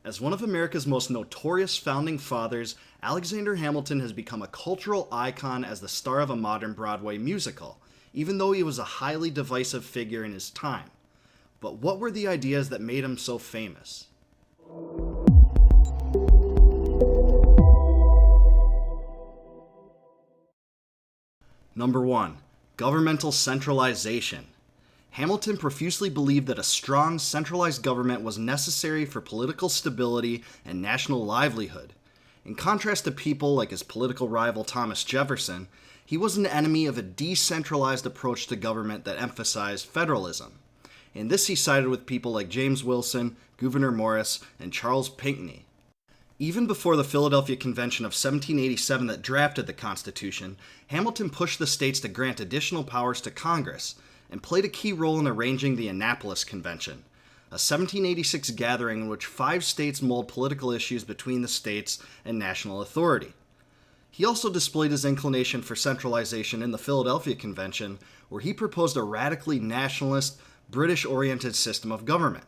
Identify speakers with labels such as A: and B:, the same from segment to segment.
A: As one of America's most notorious founding fathers, Alexander Hamilton has become a cultural icon as the star of a modern Broadway musical, even though he was a highly divisive figure in his time. But what were the ideas that made him so famous? Number 1. Governmental Centralization. Hamilton profusely believed that a strong, centralized government was necessary for political stability and national livelihood. In contrast to people like his political rival Thomas Jefferson, he was an enemy of a decentralized approach to government that emphasized federalism. In this he sided with people like James Wilson, Gouverneur Morris, and Charles Pinckney. Even before the Philadelphia Convention of 1787 that drafted the Constitution, Hamilton pushed the states to grant additional powers to Congress, and played a key role in arranging the Annapolis Convention, a 1786 gathering in which 5 states mulled political issues between the states and national authority. He also displayed his inclination for centralization in the Philadelphia Convention, where he proposed a radically nationalist, British-oriented system of government.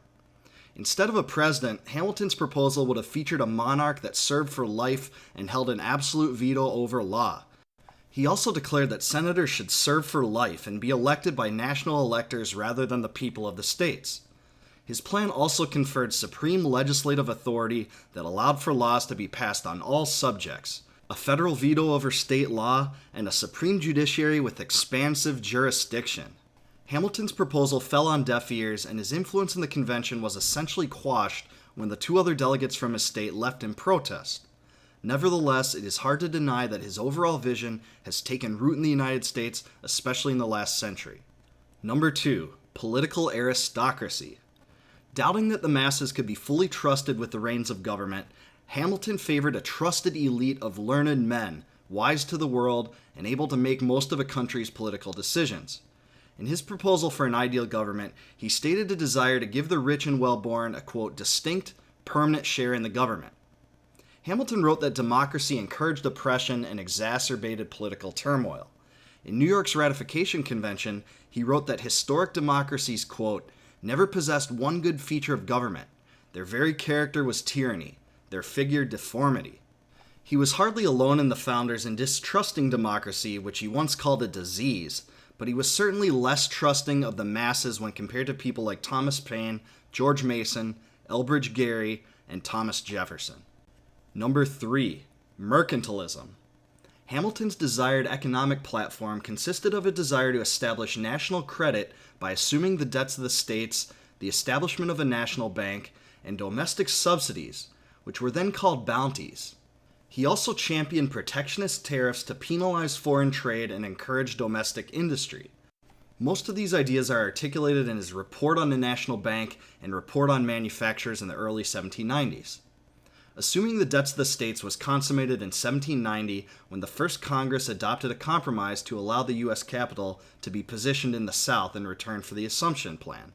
A: Instead of a president, Hamilton's proposal would have featured a monarch that served for life and held an absolute veto over law. He also declared that senators should serve for life and be elected by national electors rather than the people of the states. His plan also conferred supreme legislative authority that allowed for laws to be passed on all subjects, a federal veto over state law, and a supreme judiciary with expansive jurisdiction. Hamilton's proposal fell on deaf ears, and his influence in the convention was essentially quashed when the 2 other delegates from his state left in protest. Nevertheless, it is hard to deny that his overall vision has taken root in the United States, especially in the last century. Number 2. Political aristocracy. Doubting that the masses could be fully trusted with the reins of government, Hamilton favored a trusted elite of learned men, wise to the world, and able to make most of a country's political decisions. In his proposal for an ideal government, he stated a desire to give the rich and well-born a, quote, distinct, permanent share in the government. Hamilton wrote that democracy encouraged oppression and exacerbated political turmoil. In New York's ratification convention, he wrote that historic democracies, quote, never possessed one good feature of government. Their very character was tyranny, their figure deformity. He was hardly alone in the founders in distrusting democracy, which he once called a disease, but he was certainly less trusting of the masses when compared to people like Thomas Paine, George Mason, Elbridge Gerry, and Thomas Jefferson. Number 3. Mercantilism. Hamilton's desired economic platform consisted of a desire to establish national credit by assuming the debts of the states, the establishment of a national bank, and domestic subsidies, which were then called bounties. He also championed protectionist tariffs to penalize foreign trade and encourage domestic industry. Most of these ideas are articulated in his Report on the National Bank and Report on Manufactures in the early 1790s. Assuming the debts of the states was consummated in 1790 when the first Congress adopted a compromise to allow the U.S. capital to be positioned in the South in return for the Assumption Plan.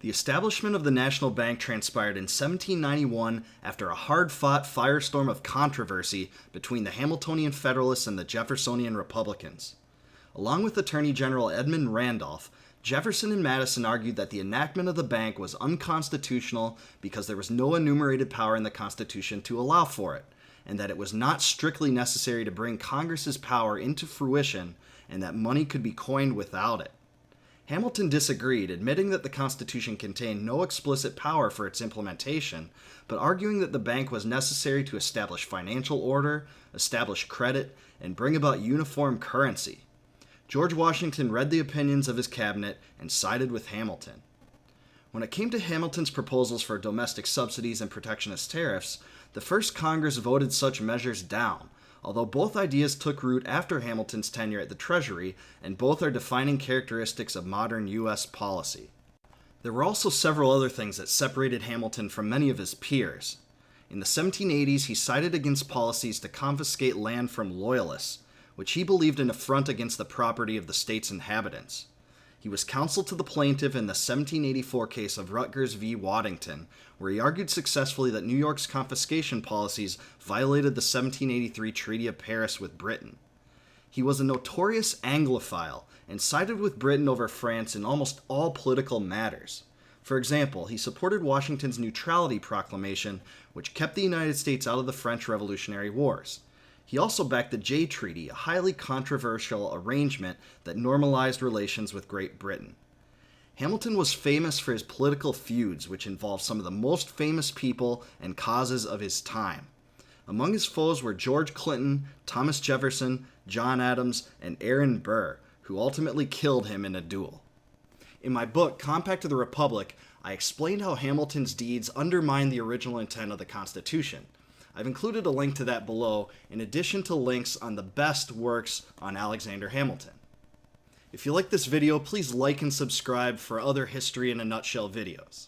A: The establishment of the National Bank transpired in 1791 after a hard-fought firestorm of controversy between the Hamiltonian Federalists and the Jeffersonian Republicans. Along with Attorney General Edmund Randolph, Jefferson and Madison argued that the enactment of the bank was unconstitutional because there was no enumerated power in the Constitution to allow for it, and that it was not strictly necessary to bring Congress's power into fruition, and that money could be coined without it. Hamilton disagreed, admitting that the Constitution contained no explicit power for its implementation, but arguing that the bank was necessary to establish financial order, establish credit, and bring about uniform currency. George Washington read the opinions of his cabinet and sided with Hamilton. When it came to Hamilton's proposals for domestic subsidies and protectionist tariffs, the first Congress voted such measures down, although both ideas took root after Hamilton's tenure at the Treasury, and both are defining characteristics of modern U.S. policy. There were also several other things that separated Hamilton from many of his peers. In the 1780s, he sided against policies to confiscate land from loyalists, which he believed an affront against the property of the state's inhabitants. He was counsel to the plaintiff in the 1784 case of Rutgers v. Waddington, where he argued successfully that New York's confiscation policies violated the 1783 Treaty of Paris with Britain. He was a notorious Anglophile and sided with Britain over France in almost all political matters. For example, he supported Washington's neutrality proclamation, which kept the United States out of the French Revolutionary Wars. He also backed the Jay Treaty, a highly controversial arrangement that normalized relations with Great Britain. Hamilton was famous for his political feuds, which involved some of the most famous people and causes of his time. Among his foes were George Clinton, Thomas Jefferson, John Adams, and Aaron Burr, who ultimately killed him in a duel. In my book, Compact of the Republic, I explained how Hamilton's deeds undermined the original intent of the Constitution. I've included a link to that below, in addition to links on the best works on Alexander Hamilton. If you like this video, please like and subscribe for other History in a Nutshell videos.